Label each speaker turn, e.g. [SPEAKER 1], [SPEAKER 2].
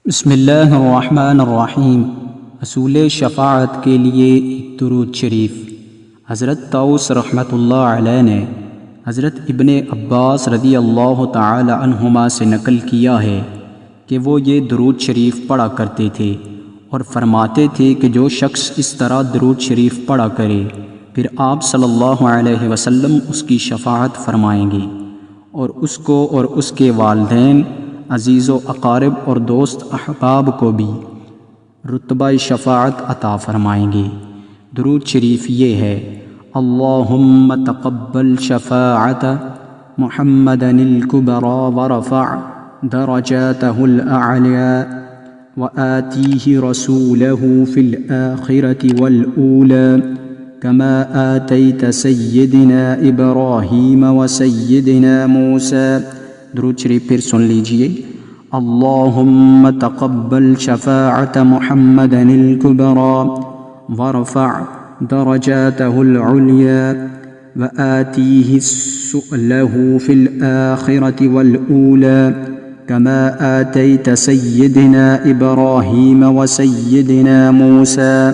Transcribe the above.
[SPEAKER 1] بسم اللہ الرحمن الرحیم۔ حصول شفاعت کے لیے ایک درود شریف۔ حضرت طاؤس رحمۃ اللہ علیہ نے حضرت ابن عباس رضی اللہ تعالی عنہما سے نقل کیا ہے کہ وہ یہ درود شریف پڑھا کرتے تھے اور فرماتے تھے کہ جو شخص اس طرح درود شریف پڑھا کرے پھر آپ صلی اللہ علیہ وسلم اس کی شفاعت فرمائیں گے اور اس کو اور اس کے والدین، عزیز و اقارب اور دوست احباب کو بھی رتبہ شفاعت عطا فرمائیں گے۔ درود شریف یہ ہے: اللہم تقبل شفاعت محمد الکبری ورفع درجاتہ الاعلیٰ وآتیہ رسولہ فی الآخرۃ والأولیٰ کما آتیت سیدنا ابراہیم وسیدنا موسیٰ۔ درود شریف پھر سن لیجئے: اللہم تقبل شفاعت محمد الکبری ورفع درجاتہ العلیٰ وآتیہ سؤلہ فی الآخرۃ والأولیٰ کما آتیت سیدنا ابراہیم وسیدنا موسیٰ۔